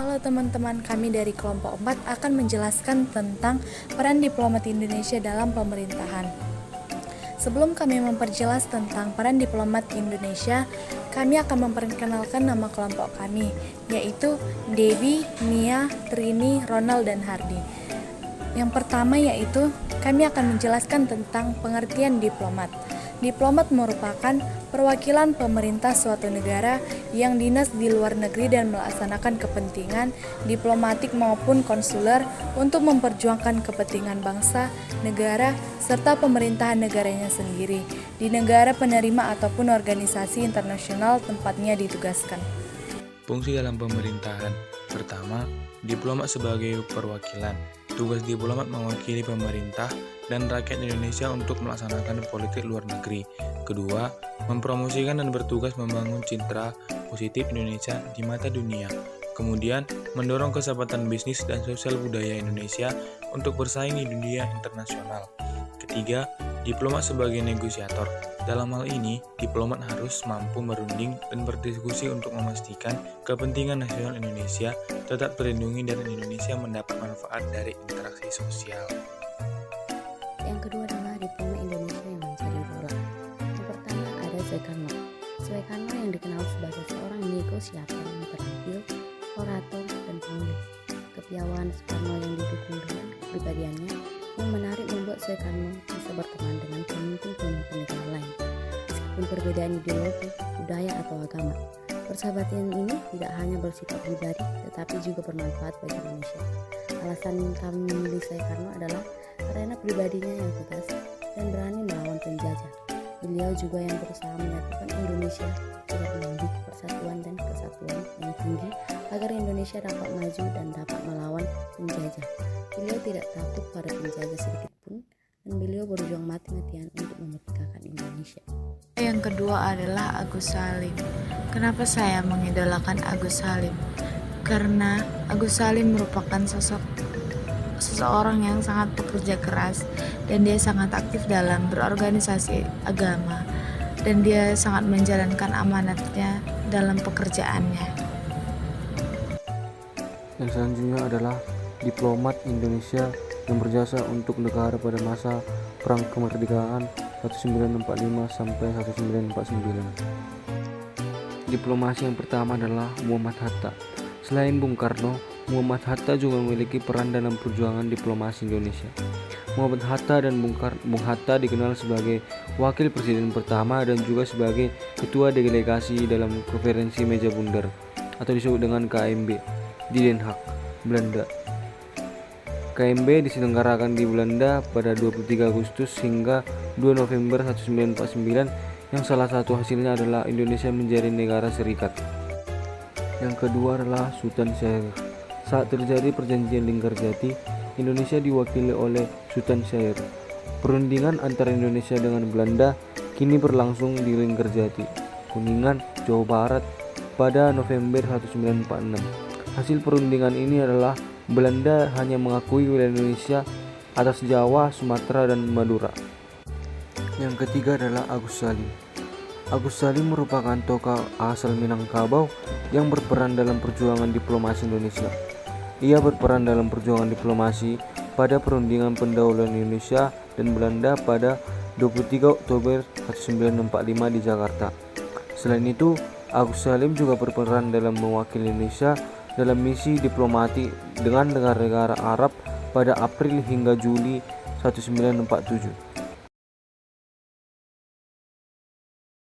Halo teman-teman, kami dari kelompok 4 akan menjelaskan tentang peran diplomat Indonesia dalam pemerintahan. Sebelum kami memperjelas tentang peran diplomat Indonesia, kami akan memperkenalkan nama kelompok kami, yaitu Debbie, Nia, Trini, Ronald, dan Hardy. Yang pertama yaitu kami akan menjelaskan tentang pengertian diplomat. Diplomat merupakan perwakilan pemerintah suatu negara yang dinas di luar negeri dan melaksanakan kepentingan diplomatik maupun konsuler untuk memperjuangkan kepentingan bangsa, negara, serta pemerintahan negaranya sendiri di negara penerima ataupun organisasi internasional tempatnya ditugaskan. Fungsi dalam pemerintahan. Pertama, diplomat sebagai perwakilan. Tugas diplomat mewakili pemerintah dan rakyat Indonesia untuk melaksanakan politik luar negeri. Kedua, mempromosikan dan bertugas membangun citra positif Indonesia di mata dunia. Kemudian, mendorong kesempatan bisnis dan sosial budaya Indonesia untuk bersaing di dunia internasional. Ketiga, diplomat sebagai negosiator. Dalam hal ini, diplomat harus mampu merunding dan berdiskusi untuk memastikan kepentingan nasional Indonesia tetap terlindungi dan Indonesia mendapat manfaat dari interaksi sosial. Yang kedua adalah diplomat Indonesia yang mencari bola. Yang pertama ada Soekarno. Soekarno yang dikenal sebagai seorang negosiator yang terampil, orator, dan penulis. Kepiawaian Soekarno yang didukung dengan kepribadiannya yang menarik membuat Soekarno bisa berteman dengan pemimpin-pemimpin negara lain, meskipun perbedaan ideologi, budaya, atau agama. Persahabatan ini tidak hanya bersifat pribadi, tetapi juga bermanfaat bagi Indonesia. Alasan kami memilih Soekarno adalah karena pribadinya yang tegas dan berani melawan penjajah. Beliau juga yang berusaha menyatukan Indonesia agar memiliki persatuan dan kesatuan yang tinggi agar Indonesia dapat maju dan dapat melawan penjajah. Beliau tidak takut pada penjajah sedikit pun, dan beliau berjuang mati-matian untuk memerdekakan Indonesia. Yang kedua adalah Agus Salim. Kenapa saya mengidolakan Agus Salim? Karena Agus Salim merupakan seseorang yang sangat bekerja keras dan dia sangat aktif dalam berorganisasi agama dan dia sangat menjalankan amanatnya dalam pekerjaannya. Yang selanjutnya adalah diplomat Indonesia yang berjasa untuk negara pada masa Perang Kemerdekaan 1945 sampai 1949. Diplomasi yang pertama adalah Muhammad Hatta. Selain Bung Karno, Muhammad Hatta juga memiliki peran dalam perjuangan diplomasi Indonesia. Muhammad Hatta dan Bung Hatta dikenal sebagai wakil presiden pertama dan juga sebagai ketua delegasi dalam konferensi meja bundar atau disebut dengan KMB di Den Haag, Belanda. KMB diselenggarakan di Belanda pada 23 Agustus hingga 2 November 1949 yang salah satu hasilnya adalah Indonesia menjadi negara serikat. Yang kedua adalah Sultan Syahrir. Saat terjadi perjanjian Linggarjati, Indonesia diwakili oleh Sultan Syahrir. Perundingan antara Indonesia dengan Belanda kini berlangsung di Linggarjati, Kuningan, Jawa Barat pada November 1946. Hasil perundingan ini adalah Belanda hanya mengakui wilayah Indonesia atas Jawa, Sumatera, dan Madura. Yang ketiga adalah Agus Salim. Agus Salim merupakan tokoh asal Minangkabau yang berperan dalam perjuangan diplomasi Indonesia. Ia berperan dalam perjuangan diplomasi pada perundingan pendahuluan Indonesia dan Belanda pada 23 Oktober 1945 di Jakarta. Selain itu, Agus Salim juga berperan dalam mewakili Indonesia dalam misi diplomatik dengan negara-negara Arab pada April hingga Juli 1947.